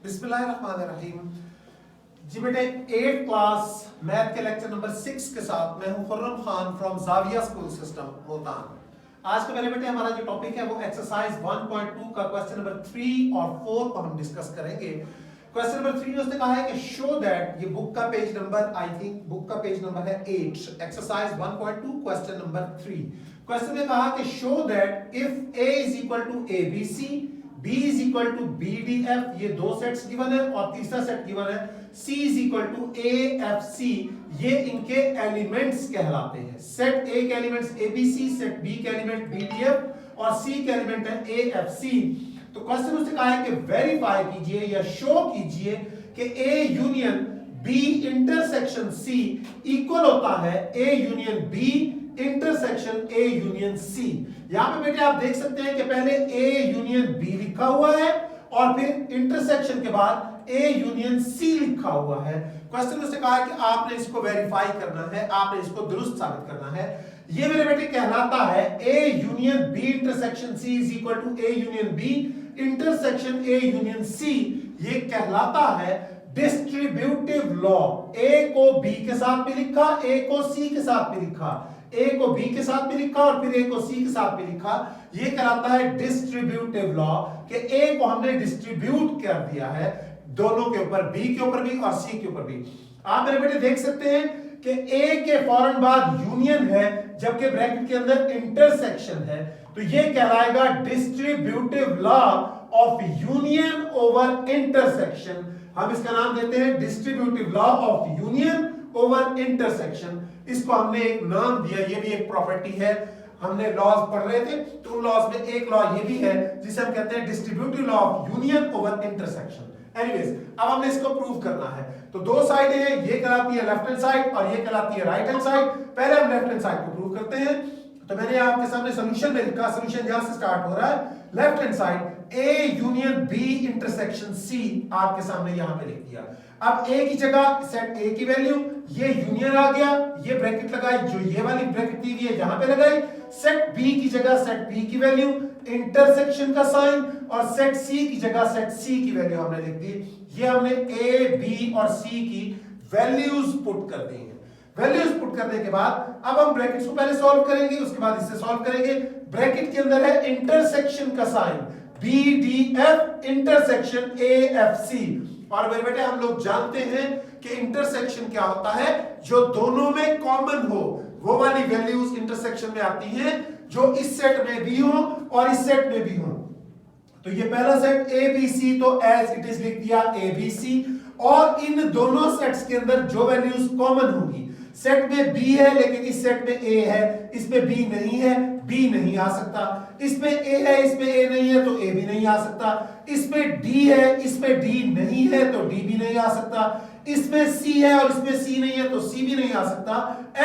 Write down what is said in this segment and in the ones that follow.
बिस्मिल्लाहिर्रहमानिर्रहीम। जी बेटे 8th क्लास मैथ के लेक्चर नंबर 6 के साथ मैं हूं Khurram Khan from Zavia school system Multan. आज के मेरे बेटे हमारा जो टॉपिक है वो एक्सरसाइज 1.2 का क्वेश्चन नंबर 3 और 4 को हम डिस्कस करेंगे। क्वेश्चन नंबर 3 में उसने कहा है कि शो दैट, ये बुक का page number I think book का पेज नंबर है 8, एक्सरसाइज 1.2 क्वेश्चन नंबर 3। क्वेश्चन में कहा कि show that if a is equal to abc, b is equal to bdf, ये दो सेट्स गिवन है और तीसरा सेट गिवन है c is equal to afc, ये इनके एलिमेंट्स कहलाते हैं। सेट a के एलिमेंट्स abc, सेट b के एलिमेंट bdf और c के एलिमेंट है afc। तो क्वेश्चन उससे कहा है कि वेरीफाई कीजिए या शो कीजिए कि a union b intersection c equal होता है a union b intersection A union C। यहां पे बेटे आप देख सकते हैं कि पहले A यूनियन B लिखा हुआ है और फिर इंटरसेक्शन के बाद A यूनियन C लिखा हुआ है। क्वेश्चन में से कहा है कि आपने इसको वेरीफाई करना है, आपने इसको दुरुस्त साबित करना है। ये मेरे बेटे कहलाता है A union B intersection C is equal to A union B intersection A union C। ये कहलाता है डिस्ट्रीब्यूटिव लॉ। A को B के साथ भी लिखा, A को C के साथ भी लिखा, A को B के साथ भी लिखा और फिर A को C के साथ भी लिखा। ये कहलाता है डिस्ट्रीब्यूटिव लॉ कि A को हमने डिस्ट्रीब्यूट कर दिया है दोनों के ऊपर, B के ऊपर भी और C के ऊपर भी। आप मेरे बेटे देख सकते हैं कि A के फौरन बाद यूनियन है जबकि ब्रैकेट के अंदर इंटरसेक्शन है, तो ये कहलाएगा distributive law of union over intersection. हम इसका नाम देते हैं distributive law of union over intersection. इसको हमने एक नाम दिया, ये भी एक प्रॉपर्टी है। हमने लॉज पढ़ रहे थे तो उन लॉज में एक लॉ ये भी है जिसे हम कहते हैं distributive law of union over intersection. Anyways, अब हमने इसको प्रूव करना है। तो दो साइड है, ये कहलाती है लेफ्ट हैंड साइड और ये कहलाती है राइट हैंड साइड। पहले हम लेफ्ट हैंड साइड को प्रूव करते हैं। तो मैंने आपके सामने सॉल्यूशन में लिखा, सॉल्यूशन यहां से स्टार्ट हो रहा है। Left hand side A union B intersection C आपके सामने यहां पे लिख दिया। अब A की जगह सेट A की वैल्यू, ये यूनियन आ गया, ये ब्रैकेट लगाई, जो ये वाली ब्रैकेट दी हुई है यहां पे लगाई। सेट B की जगह सेट B की वैल्यू, इंटरसेक्शन का साइन, और सेट C की जगह सेट C की वैल्यू हमने लिख दी। ये हमने A B और C की वैल्यूज पुट कर दी हैं। वैल्यूज पुट करने के बाद अब हम ब्रैकेट्स को पहले सॉल्व करेंगे, उसके बाद इससे सॉल्व करेंगे। ब्रैकेट के अंदर है इंटरसेक्शन का साइन BDF इंटरसेक्शन AFC। और मेरे बेटे हम लोग जानते हैं कि इंटरसेक्शन क्या होता है, जो दोनों में कॉमन हो वो वाली वैल्यूज इंटरसेक्शन में आती हैं, जो इस सेट में भी हो और इस सेट में भी हो। तो ये पहला सेट ABC, तो एज इट इज लिख दिया ABC, और इन दोनों सेट्स के अंदर जो वैल्यूज कॉमन होगी, सेट में B है लेकिन इस सेट में A है, इसमें B नहीं है, B नहीं आ सकता। इसमें A है, इसमें A नहीं है, तो A भी नहीं आ सकता। इसमें D है, इसमें D नहीं है, तो D भी नहीं आ सकता। इसमें C है और इसमें C नहीं है, तो C भी नहीं आ सकता।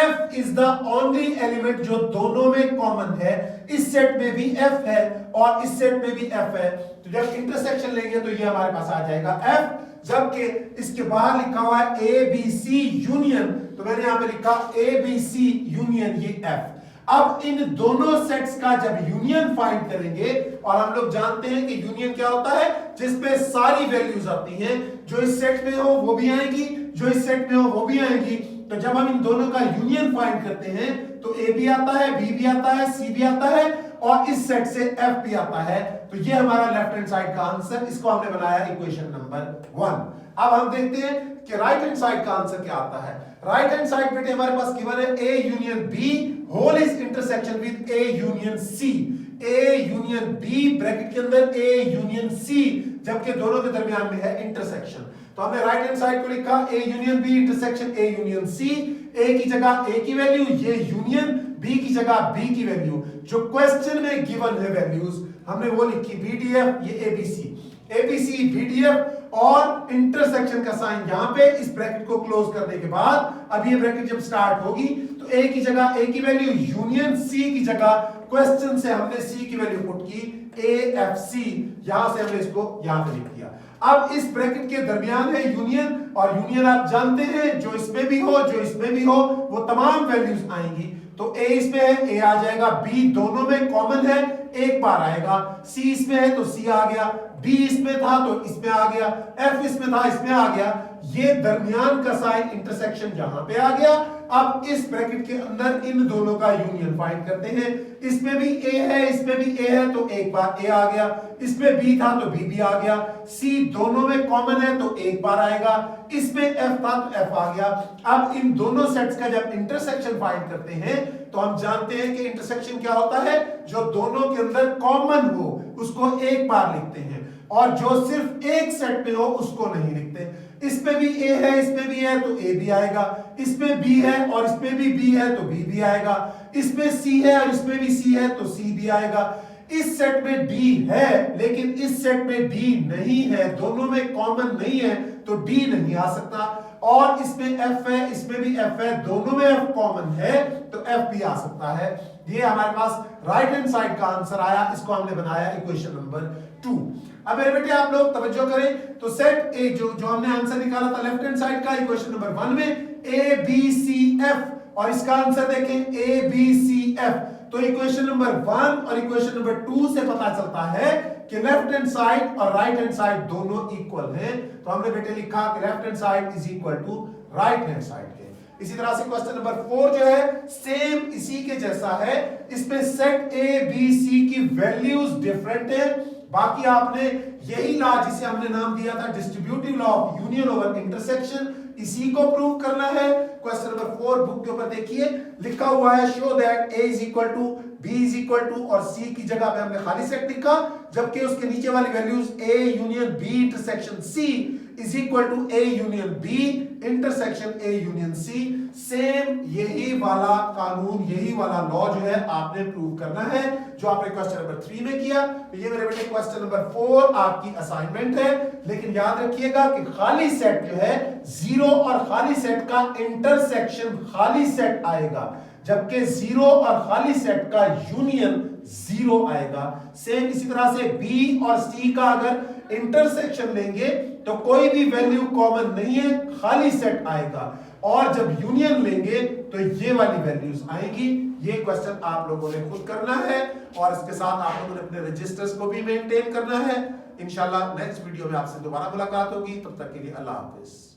F is the only element जो दोनों में कॉमन है। इस सेट में भी F है और इस सेट में भी F है। तो जब इंटरसेक्शन लेंगे तो ये हमारे पास आ जाएगा F, जबकि इसके बाहर लिखा हुआ है ABC यूनियन, तो मैंने यहां पे लिखा ABC यूनियन ये F। अब इन दोनों सेट्स का जब यूनियन फाइंड करेंगे, और हम लोग जानते हैं कि यूनियन क्या होता है, जिसमें सारी वैल्यूज आती हैं, जो इस सेट में हो वो भी आएंगी, जो इस सेट में हो वो भी आएंगी। तो जब हम इन दोनों का यूनियन फाइंड करते हैं तो A भी आता है, B भी आता है, C भी आता है और इस सेट से F भी आता है। तो ये हमारा लेफ्ट हैंड साइड का आंसर, इसको हमने बनाया इक्वेशन नंबर 1। अब हम देखते हैं कि राइट हैंड साइड का आंसर क्या आता है। राइट हैंड साइड बेटे हमारे पास गिवन है A union B whole is intersection with A union C। A union B bracket के अंदर A यूनियन C, जबकि दोनों के दरमियान में है इंटरसेक्शन। तो हमने राइट हैंड साइड को लिखा A union B intersection A union C। A की जगह A की वैल्यू, ये यूनियन, B की जगह B की वैल्यू, जो क्वेश्चन में गिवन है वैल्यूज हमने वो लिखी BDF, ये ABC BDF, और इंटरसेक्शन का साइन यहां पे इस ब्रैकेट को क्लोज करने के बाद अब ये ब्रैकेट जब स्टार्ट होगी तो A की जगह A की वैल्यू, यूनियन C की जगह क्वेश्चन से हमने C की वैल्यू पुट की AFC, यहां से हमने इसको यहां पे लिख दिया। अब इस ब्रैकेट के दरमियान है यूनियन, और यूनियन आप जानते हैं जो इसमें भी हो जो इसमें भी हो वो तमाम वैल्यूज आएंगी। तो A इसमें है, A आ जाएगा, B दोनों में कॉमन है, एक बार आएगा, C इसमें है तो C आ गया, डी इसमें था तो इसमें आ गया, एफ इसमें था इसमें आ गया, ये दरमियान का साइन इंटरसेक्शन यहां पे आ गया। अब इस ब्रैकेट के अंदर इन दोनों का यूनियन फाइंड करते हैं। इसमें भी ए है इसमें भी ए है तो एक बार ए आ गया, इसमें बी था तो बी भी आ गया, सी दोनों में कॉमन है तो एक बार आएगा, इसमें एफ था तो एफ आ गया। अब इन दोनों सेट्स का जब इंटरसेक्शन फाइंड करते हैं तो हम जानते हैं कि इंटरसेक्शन क्या होता है, जो दोनों के अंदर कॉमन हो उसको एक बार लिखते हैं और जो सिर्फ एक सेट में हो उसको नहीं लिखते। इसमें भी ए है इसमें भी है तो ए भी आएगा, इसमें बी है और इसमें भी बी है तो बी भी आएगा, इसमें सी है और इसमें भी सी है तो सी भी आएगा। इस सेट में डी है लेकिन इस सेट में डी नहीं है, दोनों में कॉमन नहीं है तो डी नहीं आ सकता। और इसमें एफ है इसमें भी एफ है, दोनों में एफ कॉमन है तो एफ भी आ सकता है। ये हमारे पास राइट हैंड साइड का आंसर आया, इसको हमने बनाया इक्वेशन नंबर 2। अब मेरे बेटे आप लोग तवज्जो करें तो सेट ए जो हमने आंसर निकाला था लेफ्ट हैंड साइड का इक्वेशन नंबर 1 में ए बी सी एफ और इसका आंसर देखें ए बी सी एफ। तो इक्वेशन नंबर 1 और इक्वेशन नंबर 2 से पता चलता है कि लेफ्ट हैंड साइड और राइट हैंड साइड दोनों इक्वल हैं। तो हमने बेटे लिखा कि left hand side is equal to right hand side के। इसी तरह से क्वेश्चन नंबर 4 जो है सेम इसी के जैसा है, इसमें सेट ए बी सी की वैल्यूज डिफरेंट है। बाकी आपने यही लॉ जिसे हमने नाम दिया था distributive law of union over intersection, इसी को प्रूव करना है। क्वेश्चन नंबर 4 बुक के ऊपर देखिए लिखा हुआ है show that A is equal to B is equal to और सी की जगह पे हमने खाली सेट लिखा, जबकि उसके नीचे वाली values A union B intersection C is equal to A union B intersection A union C. Same यही वाला कानून यही वाला लॉ जो है आपने प्रूव करना है जो आपने क्वेश्चन नंबर 3 में किया। तो ये मेरे बेटे क्वेश्चन नंबर 4 आपकी असाइनमेंट है, लेकिन याद रखिएगा कि खाली सेट जो है जीरो और खाली सेट का इंटरसेक्शन खाली सेट आएगा, जबकि जीरो और खाली सेट का यूनियन जीरो आएगा। सेम इसी तरह से बी और सी का अगर इंटरसेक्शन लेंगे तो कोई भी वैल्यू कॉमन नहीं है, खाली सेट आएगा, और जब यूनियन लेंगे तो ये वाली वैल्यूज आएंगी। ये क्वेश्चन आप लोगों ने खुद करना है और इसके साथ आप लोगों ने अपने रजिस्टर्स को भी मेंटेन करना है। इंशाल्लाह नेक्स्ट वीडियो में आपसे दोबारा मुलाकात होगी, तब तक के लिए अल्लाह हाफिज।